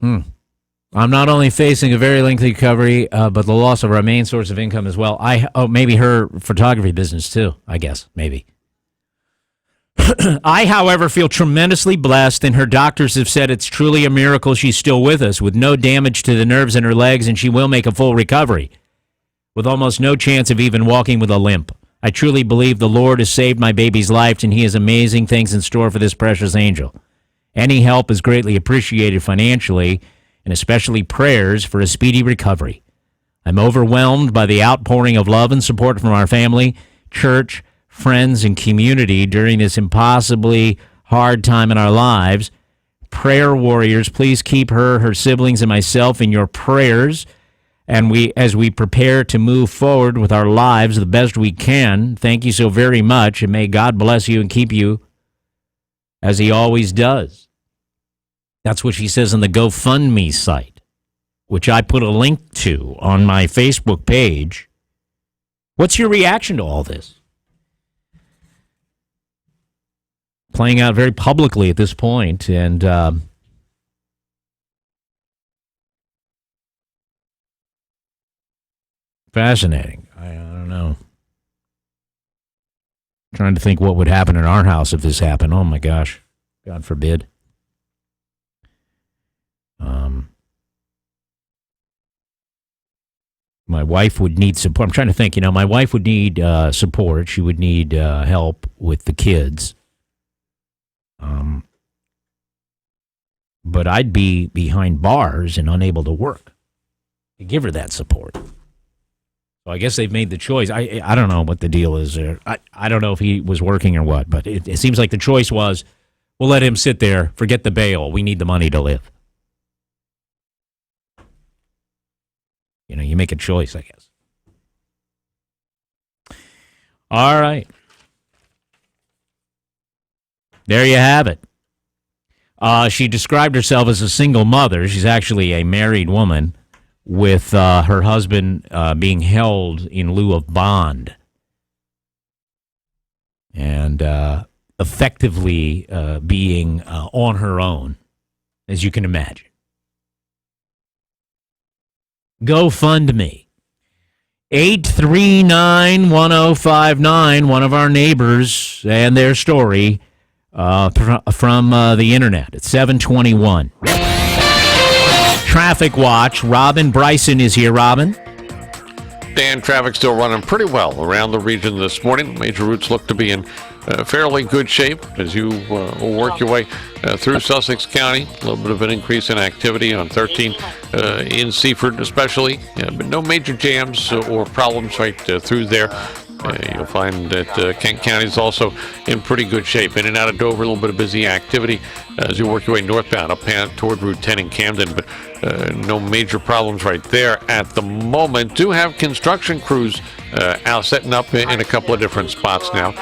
I'm not only facing a very lengthy recovery, but the loss of our main source of income as well. Maybe her photography business too, I guess, maybe. I, however, feel tremendously blessed, and her doctors have said it's truly a miracle she's still with us, with no damage to the nerves in her legs, and she will make a full recovery, with almost no chance of even walking with a limp. I truly believe the Lord has saved my baby's life, and he has amazing things in store for this precious angel. Any help is greatly appreciated financially, and especially prayers for a speedy recovery. I'm overwhelmed by the outpouring of love and support from our family, church, friends, and community during this impossibly hard time in our lives. Prayer warriors, please keep her siblings, and myself in your prayers, and as we prepare to move forward with our lives the best we can. Thank you so very much, and may God bless you and keep you as he always does. That's what she says on the GoFundMe site, which I put a link to on my Facebook page. What's your reaction to all this? Playing out very publicly at this point, and fascinating. I don't know. Trying to think what would happen in our house if this happened. Oh my gosh, God forbid. My wife would need support. I'm trying to think, my wife would need support. She would need help with the kids. But I'd be behind bars and unable to work to give her that support. So I guess they've made the choice. I don't know what the deal is there. I don't know if he was working or what, but it seems like the choice was, we'll let him sit there, forget the bail. We need the money to live. You make a choice, I guess. All right. There you have it. She described herself as a single mother. She's actually a married woman with her husband being held in lieu of bond. And effectively being on her own, as you can imagine. GoFundMe. 839-1059, one of our neighbors and their story from the internet at 721. Traffic Watch. Robin Bryson is here. Robin? Dan, traffic still running pretty well around the region this morning. Major routes look to be in fairly good shape as you will work your way through Sussex County. A little bit of an increase in activity on 13 in Seaford especially, but no major jams or problems right through there. You'll find that Kent County is also in pretty good shape. In and out of Dover, a little bit of busy activity as you work your way northbound up toward Route 10 in Camden, but no major problems right there at the moment. Do have construction crews out setting up in a couple of different spots now.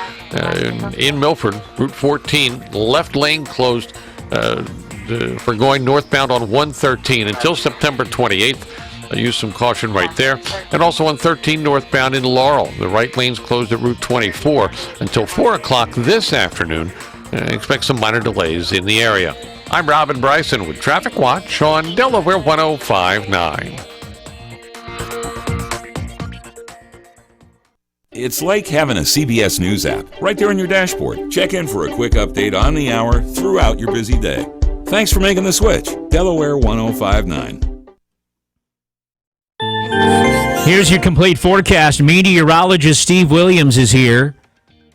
In Milford, Route 14, left lane closed for going northbound on 113 until September 28th. Use some caution right there. And also on 13 northbound in Laurel, the right lane's closed at Route 24 until 4 o'clock this afternoon. Expect some minor delays in the area. I'm Robin Bryson with Traffic Watch on Delaware 105.9. It's like having a CBS News app right there on your dashboard. Check in for a quick update on the hour throughout your busy day. Thanks for making the switch. Delaware 105.9. Here's your complete forecast. Meteorologist Steve Williams is here,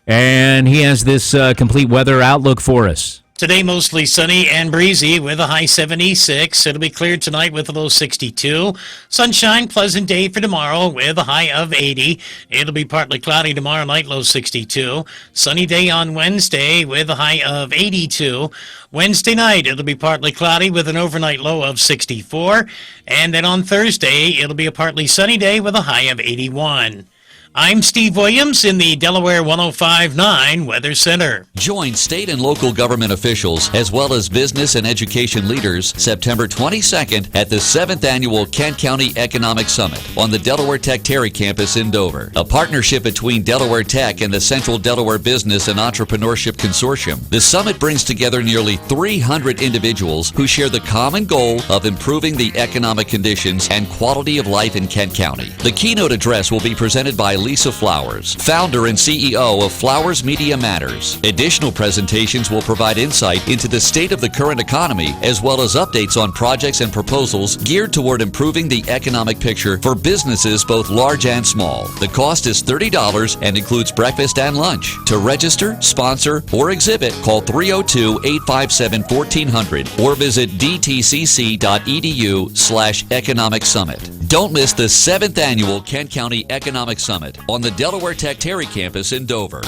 and he has this complete weather outlook for us. Today, mostly sunny and breezy with a high 76. It'll be cleared tonight with a low 62. Sunshine, pleasant day for tomorrow with a high of 80. It'll be partly cloudy tomorrow night, low 62. Sunny day on Wednesday with a high of 82. Wednesday night, it'll be partly cloudy with an overnight low of 64. And then on Thursday, it'll be a partly sunny day with a high of 81. I'm Steve Williams in the Delaware 105.9 Weather Center. Join state and local government officials as well as business and education leaders September 22nd at the 7th Annual Kent County Economic Summit on the Delaware Tech Terry campus in Dover. A partnership between Delaware Tech and the Central Delaware Business and Entrepreneurship Consortium. The summit brings together nearly 300 individuals who share the common goal of improving the economic conditions and quality of life in Kent County. The keynote address will be presented by Lisa Flowers, founder and CEO of Flowers Media Matters. Additional presentations will provide insight into the state of the current economy, as well as updates on projects and proposals geared toward improving the economic picture for businesses both large and small. The cost is $30 and includes breakfast and lunch. To register, sponsor, or exhibit, call 302-857-1400 or visit dtcc.edu/economic summit. Don't miss the 7th Annual Kent County Economic Summit on the Delaware Tech Terry campus in Dover.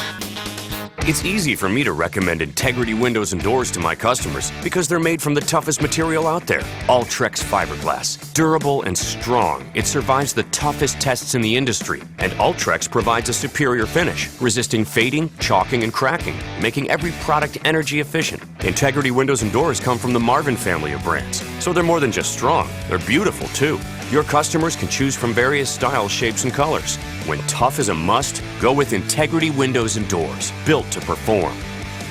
It's easy for me to recommend Integrity Windows and Doors to my customers because they're made from the toughest material out there. Ultrex fiberglass. Durable and strong, it survives the toughest tests in the industry. And Ultrex provides a superior finish, resisting fading, chalking, and cracking, making every product energy efficient. Integrity Windows and Doors come from the Marvin family of brands, so they're more than just strong, they're beautiful too. Your customers can choose from various styles, shapes, and colors. When tough is a must, go with Integrity Windows and Doors, built to perform.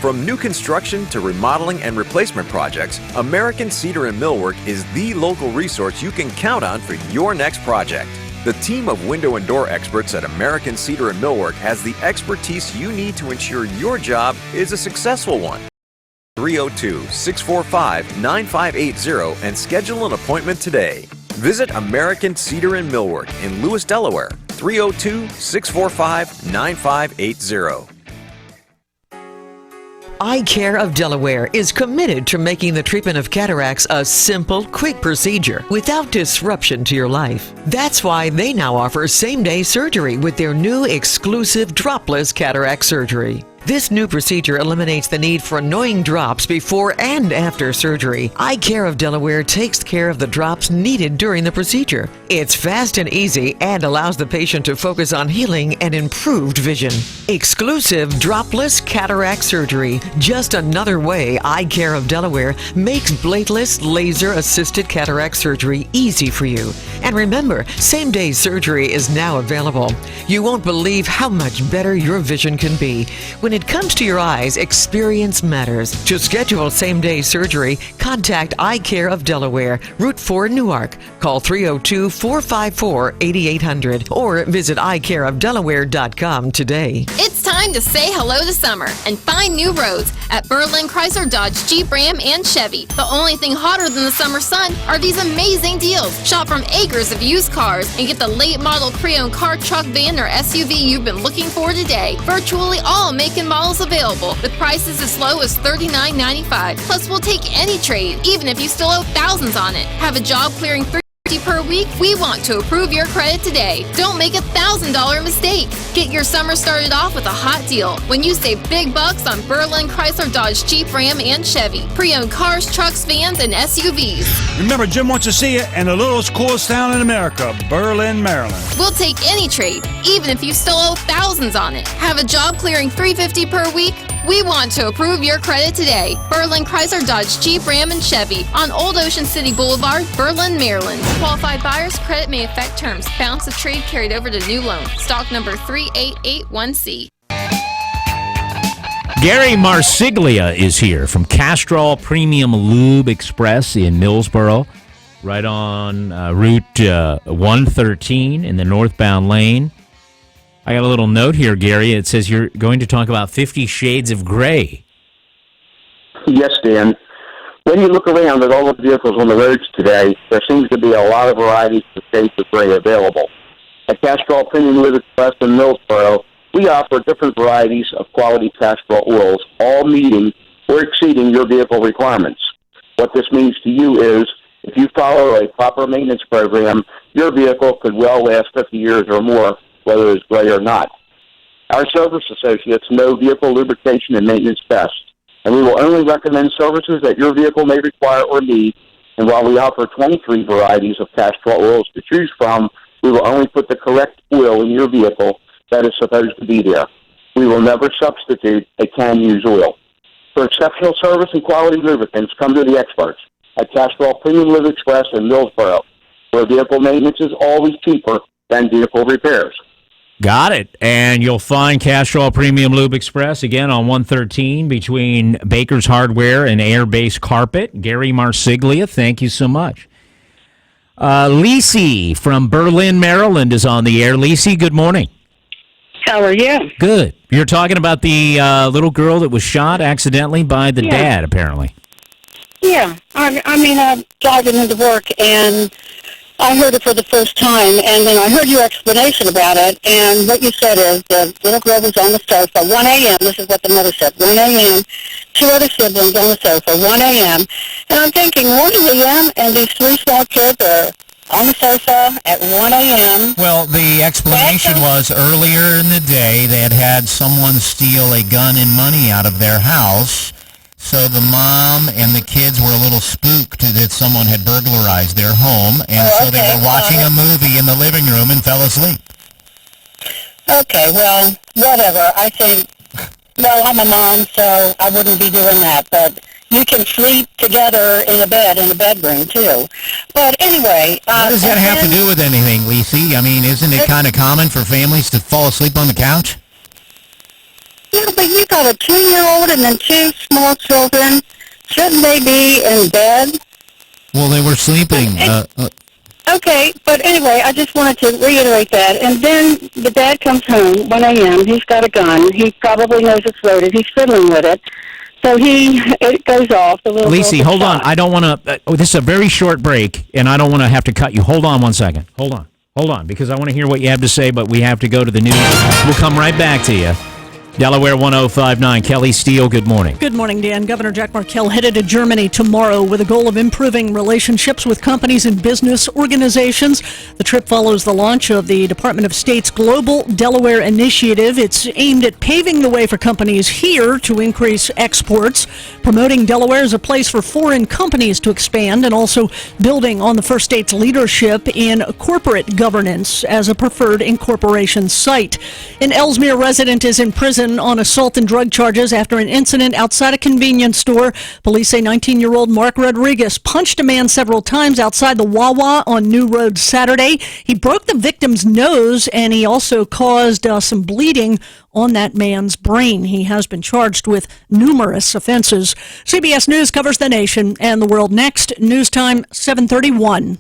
From new construction to remodeling and replacement projects, American Cedar and Millwork is the local resource you can count on for your next project. The team of window and door experts at American Cedar and Millwork has the expertise you need to ensure your job is a successful one. 302-645-9580 and schedule an appointment today. Visit American Cedar and Millwork in Lewis, Delaware, 302-645-9580. Care of Delaware is committed to making the treatment of cataracts a simple, quick procedure without disruption to your life. That's why they now offer same-day surgery with their new exclusive dropless cataract surgery. This new procedure eliminates the need for annoying drops before and after surgery. Care of Delaware takes care of the drops needed during the procedure. It's fast and easy and allows the patient to focus on healing and improved vision. Exclusive dropless cataract surgery. Just another way Care of Delaware makes bladeless, laser-assisted cataract surgery easy for you. And remember, same-day surgery is now available. You won't believe how much better your vision can be. When it comes to your eyes, experience matters. To schedule same-day surgery, contact Care of Delaware, Route 4, Newark. Call 302-454-8800 or visit icareofdelaware.com today. It's time to say hello to summer and find new roads at Berlin Chrysler Dodge Jeep Ram and Chevy. The only thing hotter than the summer sun are these amazing deals. Shop from acres of used cars and get the late model pre-owned car, truck, van, or SUV you've been looking for today. Virtually all make and models available with prices as low as $39.95. Plus, we'll take any trade, even if you still owe thousands on it. Have a job clearing $350 per week? We want to approve your credit today. Don't make a $1,000 mistake. Get your summer started off with a hot deal when you save big bucks on Berlin Chrysler Dodge Jeep Ram and Chevy. Pre-owned cars, trucks, vans, and SUVs. Remember, Jim wants to see you in the littlest, coolest town in America, Berlin, Maryland. We'll take any trade, even if you still owe thousands on it. Have a job clearing $350 per week? We want to approve your credit today. Berlin Chrysler Dodge Jeep Ram and Chevy on Old Ocean City Boulevard, Berlin, Maryland. Qualified buyers' credit may affect terms. Balance of trade carried over to new loan. Stock number 3881C. Gary Marsiglia is here from Castro Premium Lube Express in Millsboro, right on Route 113 in the northbound lane. I got a little note here, Gary. It says you're going to talk about 50 Shades of Gray. Yes, Dan. When you look around at all the vehicles on the roads today, there seems to be a lot of varieties of shades of gray available. At Castro Premium Lube Express in Millsboro, we offer different varieties of quality Castro oils, all meeting or exceeding your vehicle requirements. What this means to you is, if you follow a proper maintenance program, your vehicle could well last 50 years or more, whether it's gray or not. Our service associates know vehicle lubrication and maintenance best, and we will only recommend services that your vehicle may require or need. And while we offer 23 varieties of Castro oils to choose from, we will only put the correct oil in your vehicle that is supposed to be there. We will never substitute a can-use oil. For exceptional service and quality lubricants, come to the experts at Castro Premium Lube Express in Milford, where vehicle maintenance is always cheaper than vehicle repairs. Got it. And you'll find Castro Premium Lube Express again on 113 between Baker's Hardware and Airbase Carpet. Gary Marsiglia, thank you so much. Lisi from Berlin, Maryland is on the air. Lisi, good morning. How are you? Good. You're talking about the little girl that was shot accidentally by the dad, apparently. Yeah. I'm driving into work, and I heard it for the first time, and then I heard your explanation about it, and what you said is the little girl was on the sofa, 1 a.m., this is what the mother said, 1 a.m., two other siblings on the sofa, 1 a.m., and I'm thinking, 1 a.m., and these three small kids are on the sofa at 1 a.m. Well, the explanation was earlier in the day they had someone steal a gun and money out of their house. So the mom and the kids were a little spooked that someone had burglarized their home, and so they were watching a movie in the living room and fell asleep. Okay, well, whatever. I think, well, I'm a mom, so I wouldn't be doing that, but you can sleep together in a bedroom, too. But anyway... what does that have to do with anything, Lisi? I mean, isn't it kind of common for families to fall asleep on the couch? Yeah, but you got a 2-year-old and then two small children. Shouldn't they be in bed? Well, they were sleeping. Okay, but anyway, I just wanted to reiterate that. And then the dad comes home, 1 a.m., he's got a gun. He probably knows it's loaded. He's fiddling with it. So it goes off. The little Lisi, hold on. I don't want to... this is a very short break, and I don't want to have to cut you. Hold on 1 second. Hold on, because I want to hear what you have to say, but we have to go to the news. We'll come right back to you. Delaware 105.9. Kelly Steele, good morning. Good morning, Dan. Governor Jack Markell headed to Germany tomorrow with a goal of improving relationships with companies and business organizations. The trip follows the launch of the Department of State's Global Delaware Initiative. It's aimed at paving the way for companies here to increase exports, promoting Delaware as a place for foreign companies to expand, and also building on the first state's leadership in corporate governance as a preferred incorporation site. An Ellesmere resident is in prison on assault and drug charges after an incident outside a convenience store. Police say 19-year-old Mark Rodriguez punched a man several times outside the Wawa on New Road Saturday. He broke the victim's nose, and he also caused some bleeding on that man's brain. He has been charged with numerous offenses. CBS News covers the nation and the world next. News time 7:31.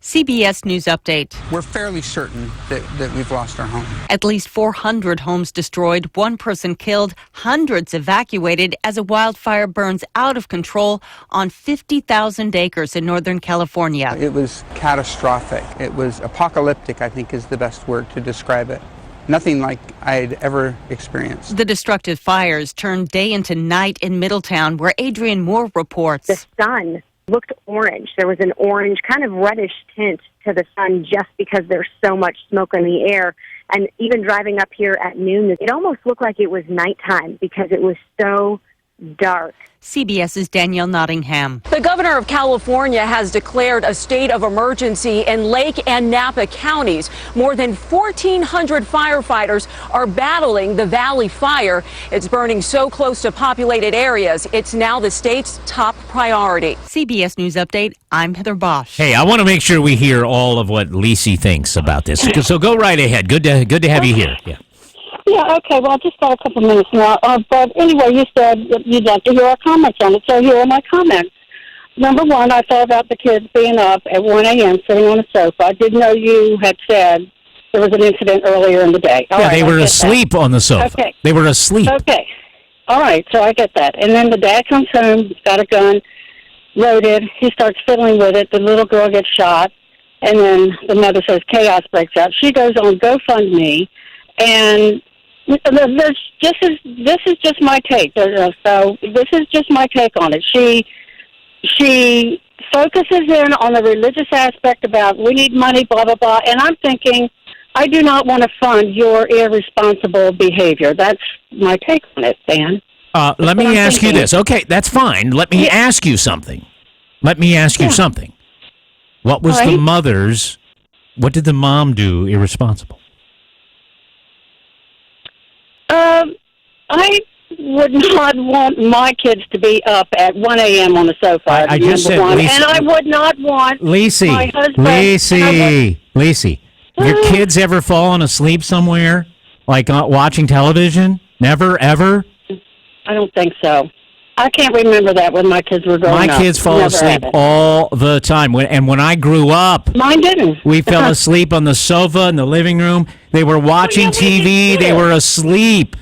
CBS News Update. We're fairly certain that we've lost our home. At least 400 homes destroyed, one person killed, hundreds evacuated as a wildfire burns out of control on 50,000 acres in Northern California. It was catastrophic. It was apocalyptic, I think is the best word to describe it. Nothing like I'd ever experienced. The destructive fires turned day into night in Middletown, where Adrian Moore reports. The sun looked orange. There was an orange, kind of reddish tint to the sun just because there's so much smoke in the air. And even driving up here at noon, it almost looked like it was nighttime because it was so dark. CBS's Danielle Nottingham. The governor of California has declared a state of emergency in Lake and Napa counties. More than 1,400 firefighters are battling the Valley Fire. It's burning so close to populated areas, it's now the state's top priority. CBS News Update, I'm Heather Bosch. Hey, I want to make sure we hear all of what Lisi thinks about this. So go right ahead. Good to have you here. Yeah. Yeah, okay, well, I just got a couple minutes now. But anyway, you said that you'd like to hear our comments on it, so here are my comments. Number one, I thought about the kids being up at 1 a.m. sitting on a sofa. I did know you had said there was an incident earlier in the day. All right, they were asleep on the sofa. Okay. They were asleep. Okay. All right, so I get that. And then the dad comes home, he's got a gun, loaded. He starts fiddling with it. The little girl gets shot. And then the mother says chaos breaks out. She goes on GoFundMe, and this is just my take. So this is just my take on it. She focuses in on the religious aspect about we need money, blah blah blah. And I'm thinking, I do not want to fund your irresponsible behavior. That's my take on it, Dan. Let me ask you this. Okay, that's fine. Let me ask you something. What was the mother's? What did the mom do irresponsible? I would not want my kids to be up at 1 a.m. on the sofa. I just said, one. Lisa, and I would not want Lacey, my husband... Lacey, your kids ever fallen asleep somewhere, like watching television? Never, ever? I don't think so. I can't remember that when my kids were growing up. My kids fall Never asleep happened. all the time. When I grew up, Mine didn't. we fell asleep on the sofa in the living room. They were watching TV. They were asleep.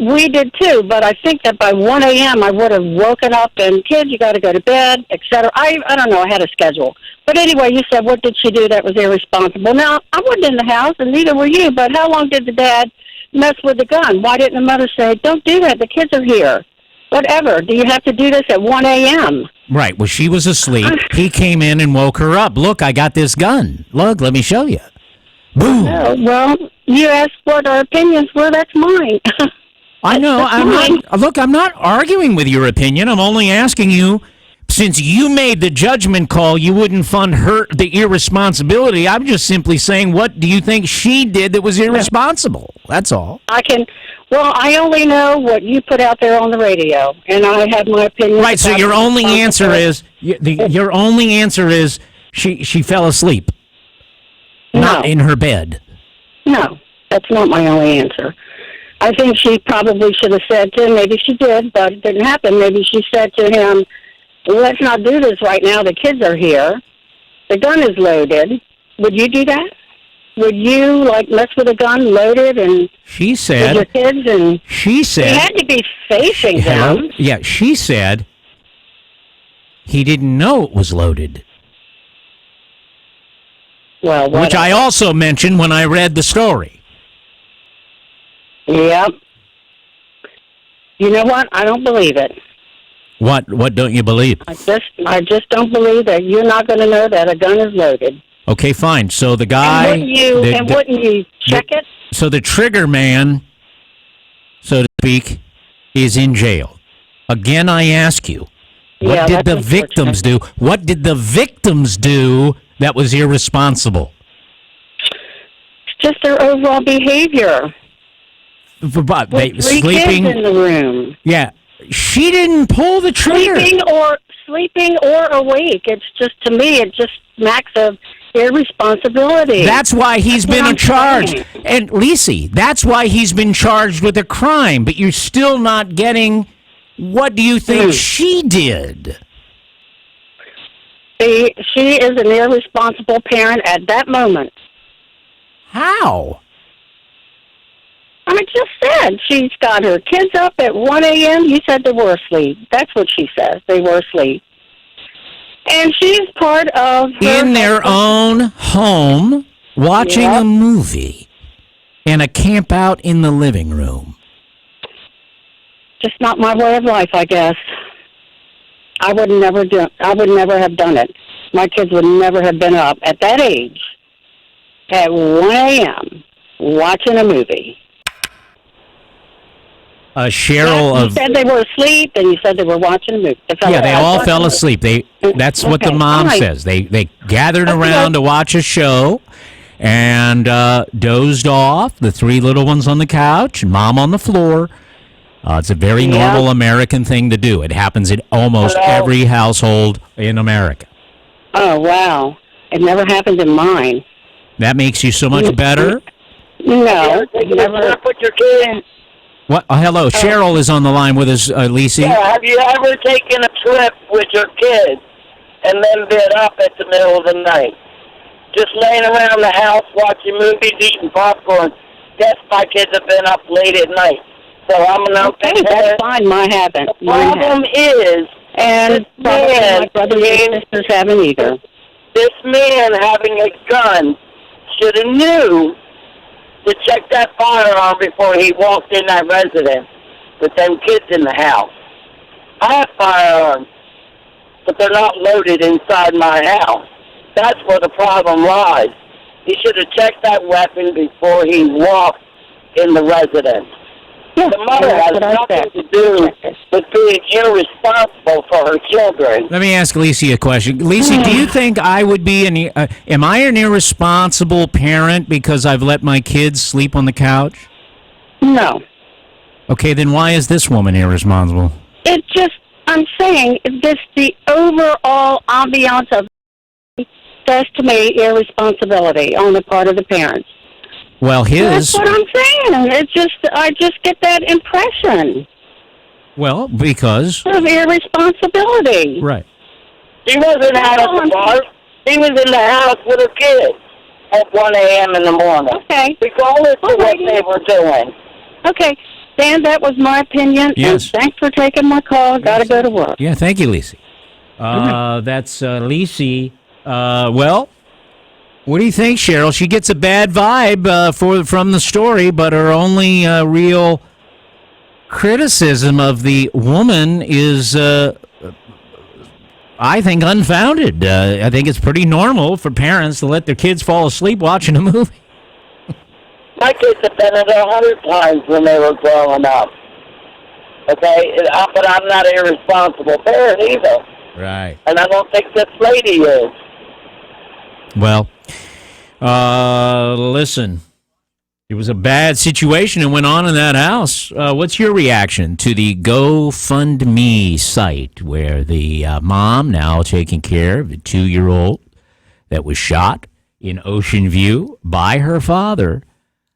We did too, but I think that by 1 a.m. I would have woken up and, kids, you got to go to bed, etc. I don't know. I had a schedule. But anyway, you said, what did she do that was irresponsible? Now, I wasn't in the house, and neither were you, but how long did the dad mess with the gun? Why didn't the mother say, don't do that, the kids are here? Whatever. Do you have to do this at 1 a.m.? Right. Well, she was asleep. He came in and woke her up. Look, I got this gun. Look, let me show you. Boom. Well, you asked what our opinions were. That's mine. I know. I'm not arguing with your opinion. I'm only asking you, since you made the judgment call, you wouldn't fund the irresponsibility. I'm just simply saying, what do you think she did that was irresponsible? That's all. I only know what you put out there on the radio, and I have my opinion. Right. So your only answer is she fell asleep, not in her bed. No, that's not my only answer. I think she probably should have said to him, maybe she did, but it didn't happen. Maybe she said to him, let's not do this right now. The kids are here. The gun is loaded. Would you do that? Would you, mess with a gun loaded and she said, with your kids? And she said... He had to be facing them. Yeah, she said he didn't know it was loaded. Well, which I also mentioned when I read the story. Yep. You know what? I don't believe it. What don't you believe? I just don't believe that you're not going to know that a gun is loaded. Okay, fine. So the guy... wouldn't you check it? So the trigger man, so to speak, is in jail. Again, I ask you, what did the victims do? What did the victims do that was irresponsible? It's just their overall behavior. But sleeping kids in the room. Yeah, she didn't pull the trigger. Sleeping or awake. It's just, to me, it just smacks of irresponsibility. That's why he's been charged. And Lacey, that's why he's been charged with a crime. But you're still not getting. What do you think she did? She is an irresponsible parent at that moment. How? I just said she's got her kids up at 1 a.m. You said they were asleep. That's what she says. They were asleep. And she's part of in their own home, watching a movie and a camp out in the living room. Just not my way of life, I guess. I would never have done it. My kids would never have been up at that age at 1 a.m. watching a movie. Cheryl you said they were asleep, and you said they were watching a movie. They all fell asleep. That's what the mom says. They gathered around to watch a show and dozed off. The three little ones on the couch and mom on the floor. It's a very normal American thing to do. It happens in almost every household in America. Oh, wow. It never happened in mine. That makes you so much better? No. Never put your kid in. What? Hello, Cheryl is on the line with us, Lacey. Yeah, have you ever taken a trip with your kids and then been up at the middle of the night? Just laying around the house watching movies, eating popcorn. Yes, my kids have been up late at night. So I'm an open that's fine. Mine haven't. The problem is, and my brothers and sisters haven't either. This man having a gun should have knew to check that firearm before he walked in that residence with them kids in the house. I have firearms, but they're not loaded inside my house. That's where the problem lies. He should have checked that weapon before he walked in the residence. The mother has nothing to do with being irresponsible for her children. Let me ask Lacey a question. Lacey, do you think I would be am I an irresponsible parent because I've let my kids sleep on the couch? No. Okay, then why is this woman irresponsible? It just, I'm saying, just the overall ambiance of says to me irresponsibility on the part of the parents. Well, That's what I'm saying. It's just, I just get that impression Well, because... of irresponsibility. Right. He wasn't out at the bar. He was in the house with her kids at 1 a.m. in the morning. Okay. Regardless of what they were doing. Okay. Dan, that was my opinion. Yes. And thanks for taking my call. Got to go to work. Yeah, thank you, Lisi. That's Lisi. Well, what do you think, Cheryl? She gets a bad vibe from the story, but her only real criticism of the woman is, I think, unfounded. I think it's pretty normal for parents to let their kids fall asleep watching a movie. My kids have done it 100 times when they were growing up. Okay? But I'm not an irresponsible parent either. Right. And I don't think this lady is. Well, listen, it was a bad situation that went on in that house. What's your reaction to the GoFundMe site where the mom, now taking care of a 2-year-old that was shot in Ocean View by her father,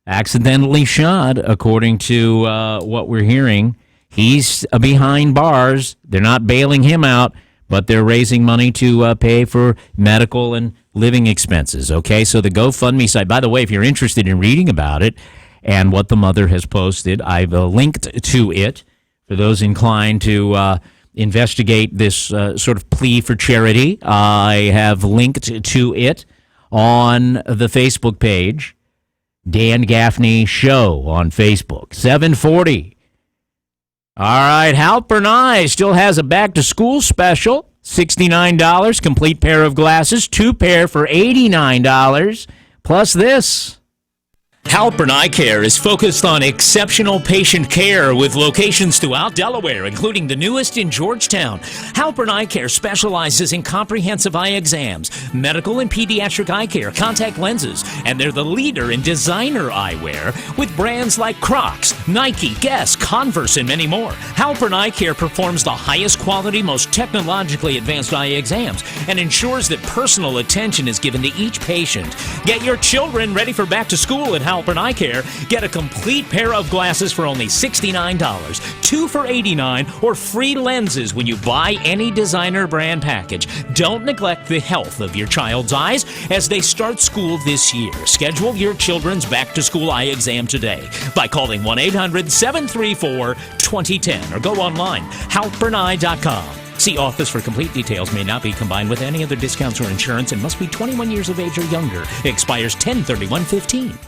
accidentally shot, according to what we're hearing. He's behind bars. They're not bailing him out, but they're raising money to pay for medical and living expenses, okay? So the GoFundMe site, by the way, if you're interested in reading about it and what the mother has posted, I've linked to it for those inclined to investigate this sort of plea for charity. I have linked to it on the Facebook page, Dan Gaffney Show on Facebook, 740. All right, Halpern I still has a back-to-school special, $69, complete pair of glasses, 2 pair for $89, plus this. Halpern I Care is focused on exceptional patient care with locations throughout Delaware, including the newest in Georgetown. Halpern I Care specializes in comprehensive eye exams, medical and pediatric eye care, contact lenses, and they're the leader in designer eyewear with brands like Crocs, Nike, Guess, Converse, and many more. Halpern I Care performs the highest quality, most technologically advanced eye exams and ensures that personal attention is given to each patient. Get your children ready for back to school at Halpern I Care. Get a complete pair of glasses for only $69, 2 for $89, or free lenses when you buy any designer brand package. Don't neglect the health of your child's eyes as they start school this year. Schedule your children's back-to-school eye exam today by calling 1-800-734-2010 or go online, halperni.com. See office for complete details. May not be combined with any other discounts or insurance and must be 21 years of age or younger. Expires 10/31/15.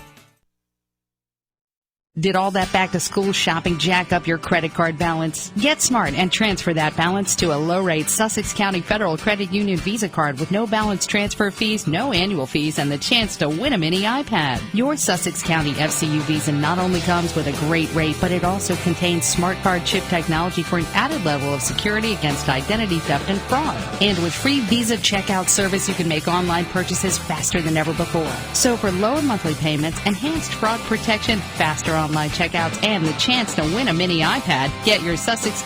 Did all that back-to-school shopping jack up your credit card balance? Get smart and transfer that balance to a low-rate Sussex County Federal Credit Union Visa card with no balance transfer fees, no annual fees, and the chance to win a mini iPad. Your Sussex County FCU Visa not only comes with a great rate, but it also contains smart card chip technology for an added level of security against identity theft and fraud. And with free Visa checkout service, you can make online purchases faster than ever before. So for lower monthly payments, enhanced fraud protection, faster online checkouts, and the chance to win a mini iPad, get your Sussex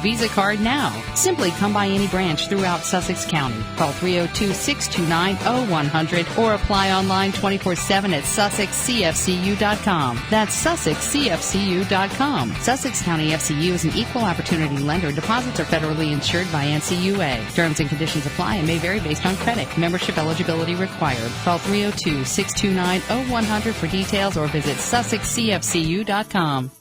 Visa card now. Simply come by any branch throughout Sussex County. Call 302-629-0100 or apply online 24/7 at sussexcfcu.com. That's sussexcfcu.com. Sussex County FCU is an equal opportunity lender. Deposits are federally insured by NCUA. Terms and conditions apply and may vary based on credit. Membership eligibility required. Call 302-629-0100 for details or visit sussexcfcu.com.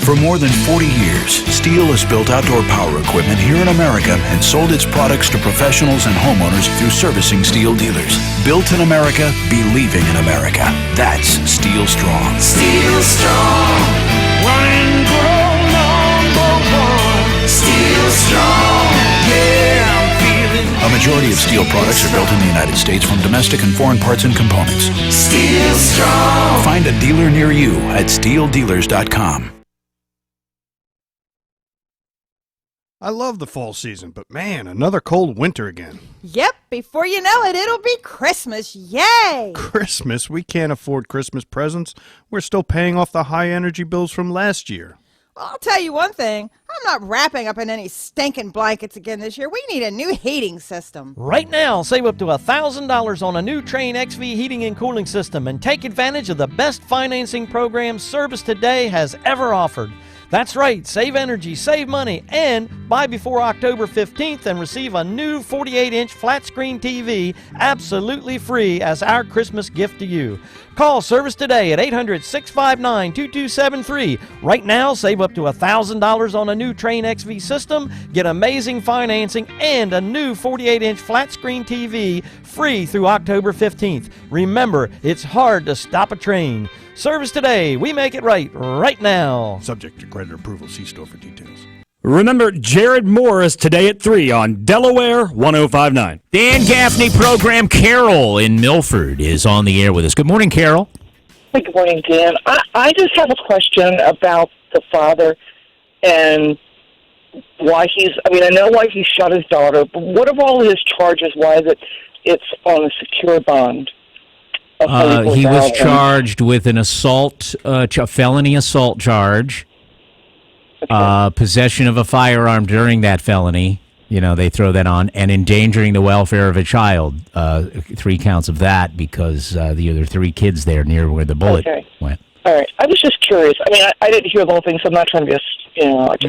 For more than 40 years, Steel has built outdoor power equipment here in America and sold its products to professionals and homeowners through servicing Steel dealers. Built in America, believing in America. That's Steel Strong. Steel Strong. Running grow #1. Steel Strong. Yeah, I'm feeling. A majority of Steel products are built in the United States from domestic and foreign parts and components. Steel Strong. Find a dealer near you at steeldealers.com. I love the fall season, but man, another cold winter again. Yep, before you know it, it'll be Christmas. Yay! Christmas? We can't afford Christmas presents. We're still paying off the high energy bills from last year. I'll tell you one thing. I'm not wrapping up in any stinking blankets again this year. We need a new heating system. Right now, save up to $1,000 on a new Trane XV heating and cooling system and take advantage of the best financing program Service Today has ever offered. That's right, save energy, save money, and buy before October 15th and receive a new 48-inch flat-screen TV absolutely free as our Christmas gift to you. Call Service Today at 800-659-2273. Right now, save up to $1,000 on a new Trane XV system, get amazing financing, and a new 48-inch flat-screen TV free through October 15th. Remember, it's hard to stop a train. Service Today, we make it right now. Subject to credit approval. See store for details. Remember Jared Morris today at 3 on Delaware 105.9. Dan Gaffney program Carol in Milford is on the air with us. Good morning, Carol. Hey, good morning, Dan. I just have a question about the father and why I know why he shot his daughter, but what of all his charges, why is it's on a secure bond? He was charged with an assault, felony assault charge, possession of a firearm during that felony. You know, they throw that on, and endangering the welfare of a child. 3 counts of that because the other 3 kids there near where the bullet went. All right. I was just curious. I mean, I didn't hear the whole thing, so I'm not trying to be,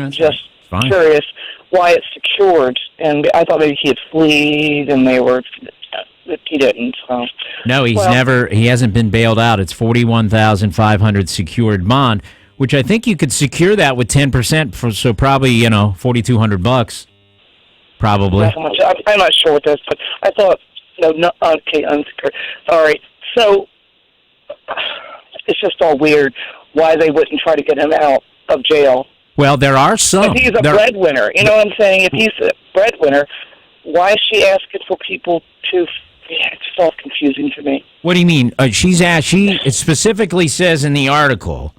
just curious why it's secured. And I thought maybe he had fled and they were... He didn't. So. No, he hasn't been bailed out. It's $41,500 secured bond, which I think you could secure that with 10%. So probably $4,200. Probably. I'm not sure what that's, but I thought unsecured. All right. So it's just all weird why they wouldn't try to get him out of jail. Well, there are some. If he's a breadwinner, you know what I'm saying? If he's a breadwinner, why is she asking for people to? Yeah, it's all confusing to me. What do you mean? It specifically says in the article.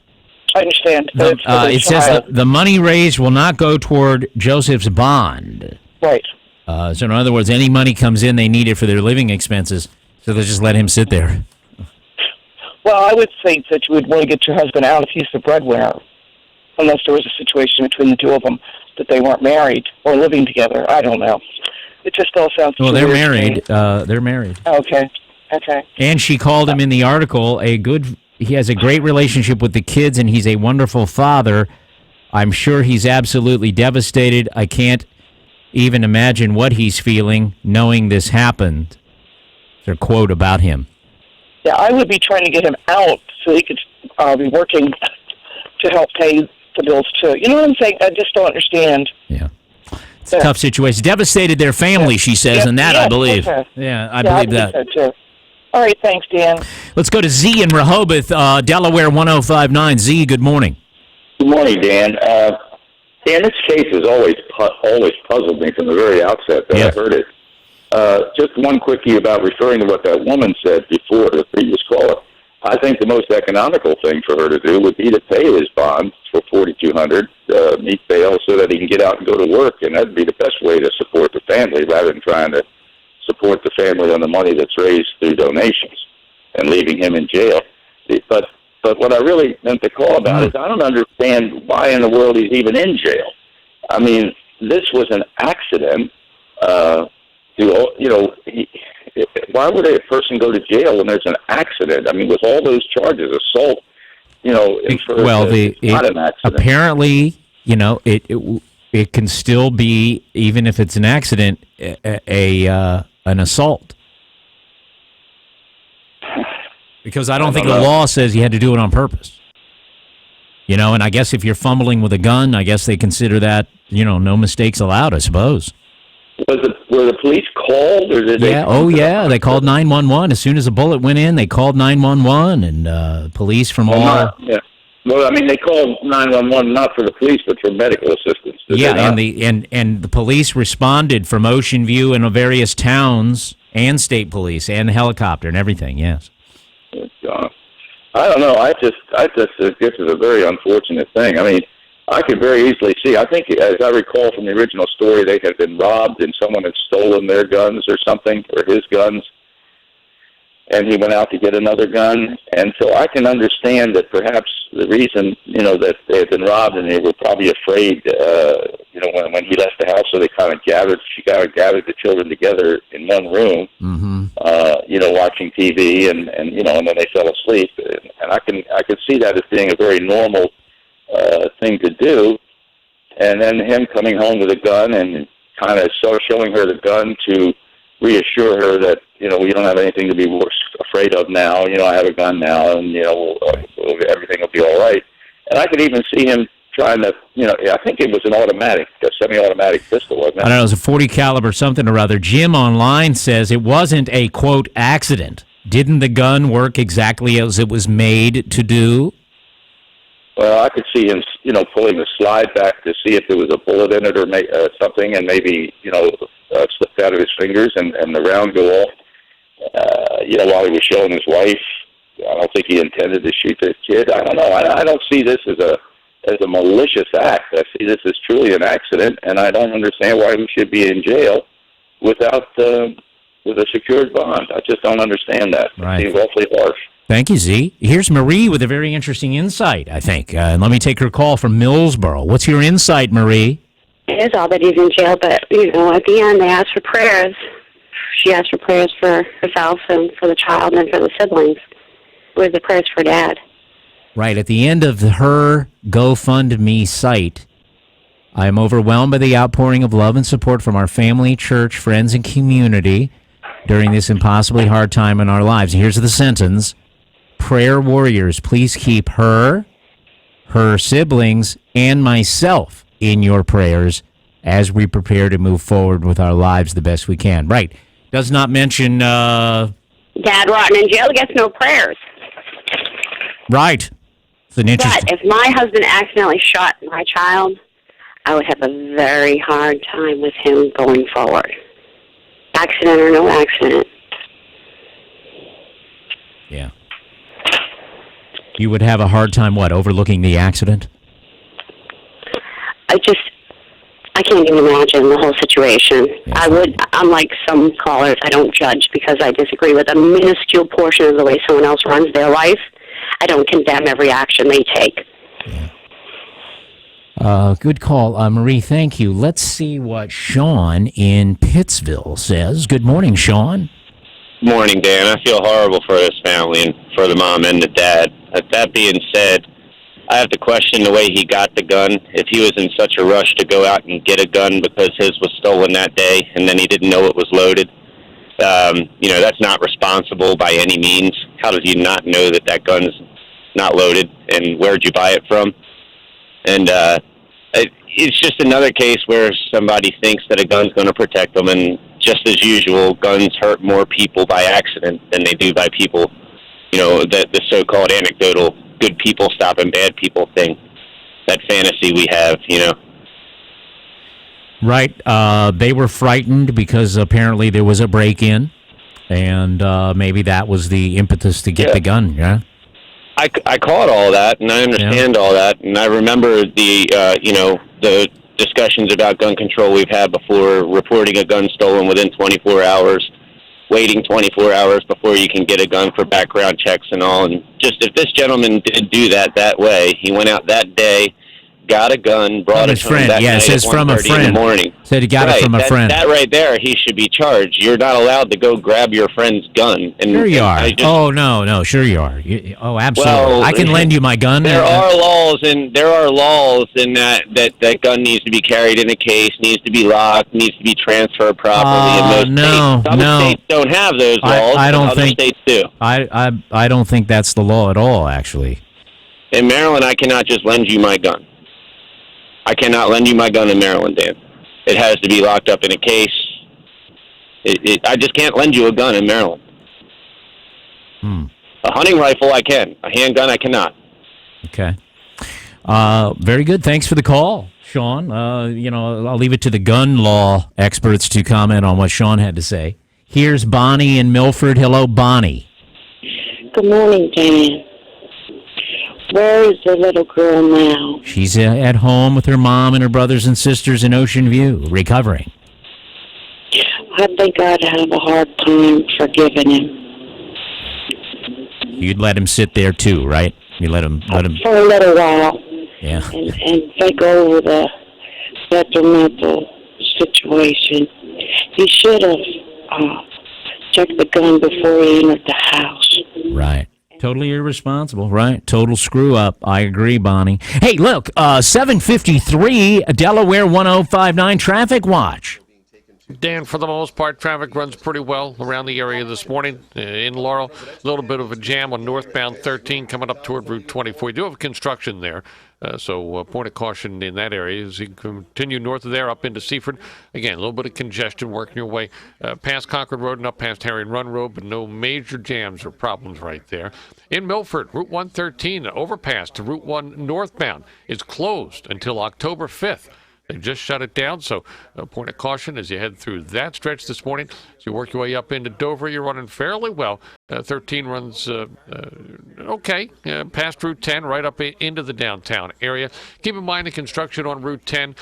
I understand. It says that the money raised will not go toward Joseph's bond. Right. So in other words, any money comes in, they need it for their living expenses, so they'll just let him sit there. Well, I would think that you would want to get your husband out if he's the breadwinner, unless there was a situation between the 2 of them that they weren't married or living together. I don't know. It just all sounds well, they're married. They're married. Okay. And she called him in the article he has a great relationship with the kids, and he's a wonderful father. I'm sure he's absolutely devastated. I can't even imagine what he's feeling knowing this happened. There's a quote about him. Yeah, I would be trying to get him out so he could be working to help pay the bills, too. You know what I'm saying? I just don't understand. Yeah. It's a tough situation. Devastated their family, she says, and that I believe. Okay. Yeah, I believe that. So too. All right, thanks, Dan. Let's go to Z in Rehoboth, Delaware 105.9. Z, good morning. Good morning, Dan. Dan, this case has always puzzled me from the very outset that I heard it. Just one quickie about referring to what that woman said before, the previous caller. I think the most economical thing for her to do would be to pay his bond for $4,200, meet bail, so that he can get out and go to work, and that'd be the best way to support the family rather than trying to support the family on the money that's raised through donations and leaving him in jail. But what I really meant to call about is I don't understand why in the world he's even in jail. I mean, this was an accident. Why would a person go to jail when there's an accident? I mean, with all those charges, assault, it's not an accident. Apparently, it can still be, even if it's an accident, an assault. Because I don't think the law says you had to do it on purpose. And I guess if you're fumbling with a gun, I guess they consider that, no mistakes allowed, I suppose. Were the police called? Or did they called 911. As soon as a bullet went in, they called 911 and police from all... Well, I mean, they called 911 not for the police, but for medical assistance. And the police responded from Ocean View and various towns, and state police, and the helicopter and everything, yes. I don't know. I just think this is a very unfortunate thing. I mean, I could very easily see. I think, as I recall from the original story, they had been robbed and someone had stolen their guns or something, or his guns, and he went out to get another gun. And so I can understand that perhaps the reason, that they had been robbed and they were probably afraid, when he left the house, so they kind of gathered the children together in one room, watching TV, and then they fell asleep. And I could see that as being a very normal thing to do. And then him coming home with a gun and kind of showing her the gun to reassure her that, we don't have anything to be afraid of now. I have a gun now, and, everything will be all right. And I could even see him trying to, I think it was a semi-automatic pistol, wasn't it? I don't know, it was a 40 caliber something or other. Jim online says it wasn't a, quote, accident. Didn't the gun work exactly as it was made to do? Well, I could see him, pulling the slide back to see if there was a bullet in it or something, and maybe, slipped out of his fingers and the round go off, while he was showing his wife. I don't think he intended to shoot the kid. I don't know. I don't see this as a malicious act. I see this as truly an accident, and I don't understand why he should be in jail without with a secured bond. I just don't understand that. Right. It seems awfully harsh. Thank you, Z. Here's Marie with a very interesting insight, I think. And let me take her call from Millsboro. What's your insight, Marie? It is all that he's in jail, but, at the end they asked for prayers. She asked for prayers for herself and for the child and for the siblings. With the prayers for Dad. Right. At the end of her GoFundMe site, I am overwhelmed by the outpouring of love and support from our family, church, friends, and community during this impossibly hard time in our lives. Here's the sentence. Prayer warriors, please keep her siblings, and myself in your prayers as we prepare to move forward with our lives the best we can. Right. Does not mention... Dad rotting in jail gets no prayers. Right. It's an interesting... But if my husband accidentally shot my child, I would have a very hard time with him going forward. Accident or no accident. Yeah. You would have a hard time, overlooking the accident? I can't even imagine the whole situation. Yes. Unlike some callers, I don't judge because I disagree with a minuscule portion of the way someone else runs their life. I don't condemn every action they take. Yeah. Good call. Marie, thank you. Let's see what Sean in Pittsville says. Good morning, Sean. Morning, Dan. I feel horrible for this family and for the mom and the dad. That being said, I have to question the way he got the gun. If he was in such a rush to go out and get a gun because his was stolen that day and then he didn't know it was loaded, that's not responsible by any means. How did you not know that gun's not loaded, and where'd you buy it from? And it's just another case where somebody thinks that a gun's going to protect them, and just as usual, guns hurt more people by accident than they do by people, the so-called anecdotal good people stopping bad people thing, that fantasy we have, Right. They were frightened because apparently there was a break-in, and maybe that was the impetus to get the gun, yeah? I caught all that, and I understand all that, and I remember the discussions about gun control we've had before, reporting a gun stolen within 24 hours, waiting 24 hours before you can get a gun for background checks and all. And just if this gentleman did do that way, he went out that day, got a gun, brought it home that night at 1:30 in the morning. Said he got it from a friend. That right there, he should be charged. You're not allowed to go grab your friend's gun. And sure you are. No, sure you are. Absolutely. Well, I can lend you my gun. There are laws in that gun needs to be carried in a case, needs to be locked, needs to be transferred properly. Some states don't have those laws. Other states do. I don't think that's the law at all, actually. In Maryland, I cannot just lend you my gun. I cannot lend you my gun in Maryland, Dan. It has to be locked up in a case. I just can't lend you a gun in Maryland. A hunting rifle, I can. A handgun, I cannot. Okay. Very good. Thanks for the call, Sean. I'll leave it to the gun law experts to comment on what Sean had to say. Here's Bonnie in Milford. Hello, Bonnie. Good morning, Dan. Where is the little girl now? She's at home with her mom and her brothers and sisters in Ocean View, recovering. I think I'd have a hard time forgiving him. You'd let him sit there too, right? You let him For a little while. Yeah. And think over the detrimental situation. He should have checked the gun before he entered the house. Right. Totally irresponsible, right? Total screw up. I agree, Bonnie. Hey, look, 7:53, Delaware 105.9 Traffic Watch. Dan, for the most part, traffic runs pretty well around the area this morning. In Laurel, a little bit of a jam on northbound 13 coming up toward Route 24. You do have construction there, so point of caution in that area as you continue north of there up into Seaford. Again, a little bit of congestion working your way past Concord Road and up past Harry and Run Road, but no major jams or problems right there. In Milford, Route 113, overpass to Route 1 northbound is closed until October 5th. They just shut it down, so a point of caution as you head through that stretch this morning. As you work your way up into Dover, you're running fairly well. 13 runs okay, past Route 10, right up into the downtown area. Keep in mind the construction on Route 10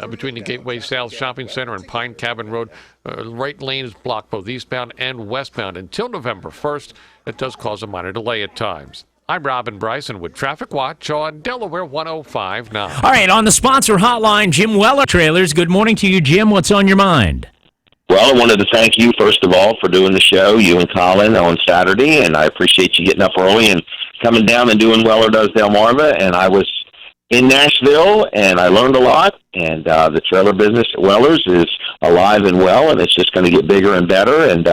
between the Gateway South Shopping Center and Pine Cabin Road. Right lane is blocked both eastbound and westbound until November 1st. It does cause a minor delay at times. I'm Robin Bryson with Traffic Watch on Delaware 105.9. All right, on the sponsor hotline, Jim Weller Trailers. Good morning to you, Jim. What's on your mind? Well, I wanted to thank you, first of all, for doing the show, you and Colin, on Saturday, and I appreciate you getting up early and coming down and doing Weller Does Delmarva. And I was in Nashville, and I learned a lot, and the trailer business at Weller's is alive and well, and it's just going to get bigger and better, and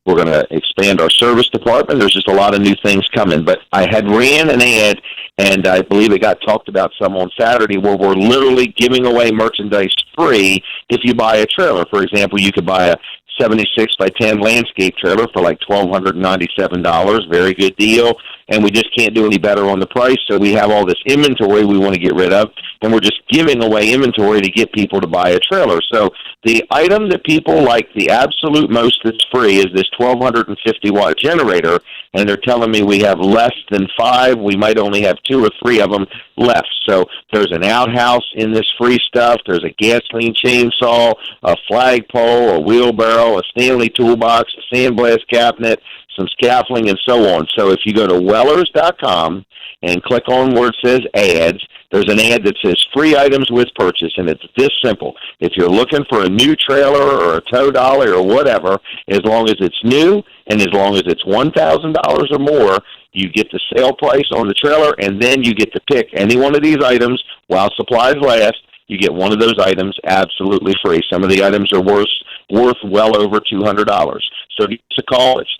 we're going to expand our service department. There's just a lot of new things coming. But I had ran an ad, and I believe it got talked about some on Saturday, where we're literally giving away merchandise free if you buy a trailer. For example, you could buy a 76 by 10 landscape trailer for like $1,297. Very good deal. And we just can't do any better on the price, so we have all this inventory we want to get rid of, and we're just giving away inventory to get people to buy a trailer. So the item that people like the absolute most that's free is this 1,250-watt generator, and they're telling me we have less than 5. We might only have 2 or 3 of them left. So there's an outhouse in this free stuff. There's a gasoline chainsaw, a flagpole, a wheelbarrow, a Stanley toolbox, a sandblast cabinet, some scaffolding, and so on. So if you go to Wellers.com and click on where it says ads, there's an ad that says free items with purchase, and it's this simple. If you're looking for a new trailer or a tow dolly or whatever, as long as it's new and as long as it's $1,000 or more, you get the sale price on the trailer, and then you get to pick any one of these items while supplies last. You get one of those items absolutely free. Some of the items are worth well over $200. So give us a call. It's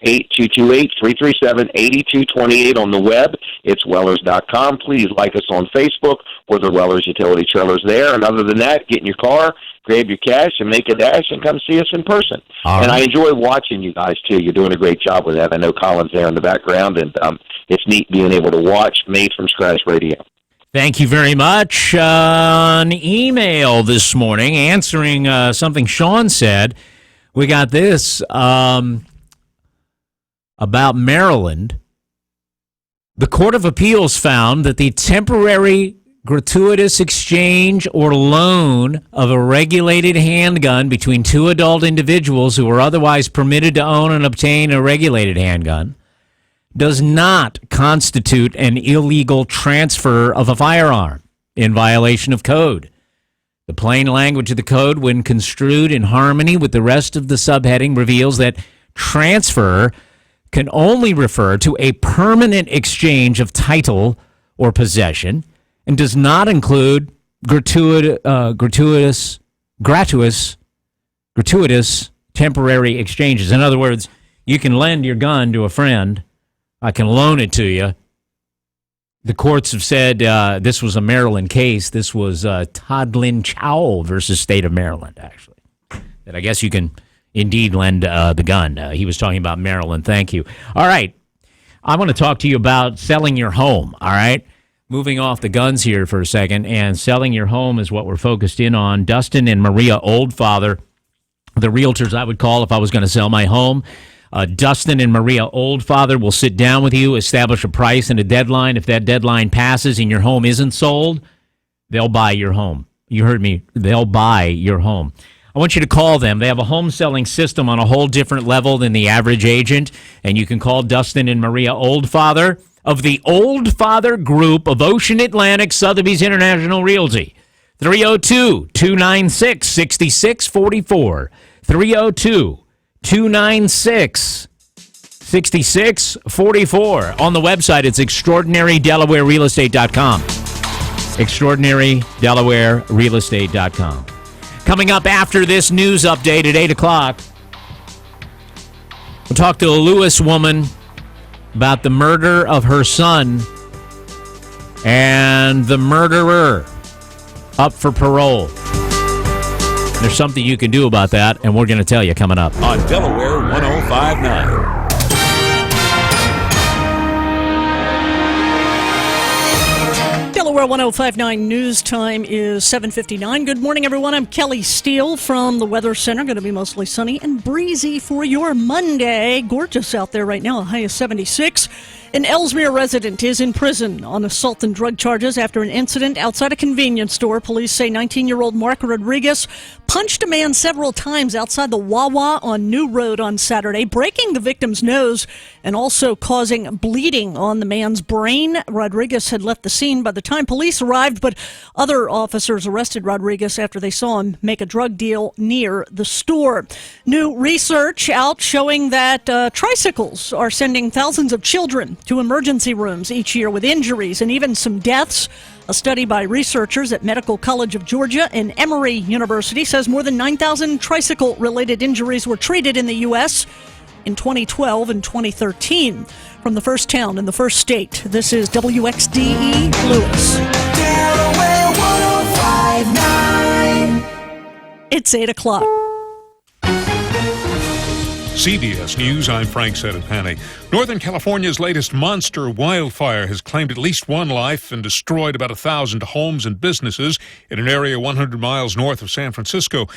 337-8228, 337-8228 on the web. It's Wellers.com. Please like us on Facebook. We're the Wellers Utility Trailers there. And other than that, get in your car, grab your cash, and make a dash and come see us in person. And I enjoy watching you guys, too. You're doing a great job with that. I know Colin's there in the background, and it's neat being able to watch Made from Scratch Radio. Thank you very much. An email this morning answering something Sean said. We got this about Maryland. The Court of Appeals found that the temporary gratuitous exchange or loan of a regulated handgun between 2 adult individuals who are otherwise permitted to own and obtain a regulated handgun does not constitute an illegal transfer of a firearm in violation of code. The plain language of the code, when construed in harmony with the rest of the subheading, reveals that transfer can only refer to a permanent exchange of title or possession and does not include gratuitous temporary exchanges. In other words, you can lend your gun to a friend. I can loan it to you. The courts have said this was a Maryland case. This was Todd Lynn Chow versus State of Maryland, actually. That I guess you can indeed lend the gun. He was talking about Maryland. Thank you. All right. I want to talk to you about selling your home, all right? Moving off the guns here for a second, and selling your home is what we're focused in on. Dustin and Maria Oldfather, the realtors I would call if I was going to sell my home. Dustin and Maria Oldfather will sit down with you, establish a price and a deadline. If that deadline passes and your home isn't sold, they'll buy your home. You heard me. They'll buy your home. I want you to call them. They have a home selling system on a whole different level than the average agent, and you can call Dustin and Maria Oldfather of the Oldfather Group of Ocean Atlantic Sotheby's International Realty. 302-296-6644. 302-296-6644. On the website, it's extraordinarydelawarerealestate.com. extraordinarydelawarerealestate.com. Coming up after this news update at 8 o'clock, we'll talk to a Lewis woman about the murder of her son and the murderer up for parole. There's something you can do about that, and we're going to tell you coming up on Delaware 105.9. Delaware 105.9 news time is 7:59. Good morning, everyone. I'm Kelly Steele from the Weather Center. Going to be mostly sunny and breezy for your Monday. Gorgeous out there right now, a high of 76. An Ellesmere resident is in prison on assault and drug charges after an incident outside a convenience store. Police say 19-year-old Mark Rodriguez punched a man several times outside the Wawa on New Road on Saturday, breaking the victim's nose and also causing bleeding on the man's brain. Rodriguez had left the scene by the time police arrived, but other officers arrested Rodriguez after they saw him make a drug deal near the store. New research out showing that tricycles are sending thousands of children to emergency rooms each year with injuries and even some deaths. A study by researchers at Medical College of Georgia and Emory University says more than 9,000 tricycle-related injuries were treated in the U.S. in 2012 and 2013. From the first town in the first state, this is WXDE Lewis. Delaware 105.9. It's 8 o'clock. CBS News, I'm Frank Sedapani. Northern California's latest monster wildfire has claimed at least one life and destroyed about 1,000 homes and businesses in an area 100 miles north of San Francisco.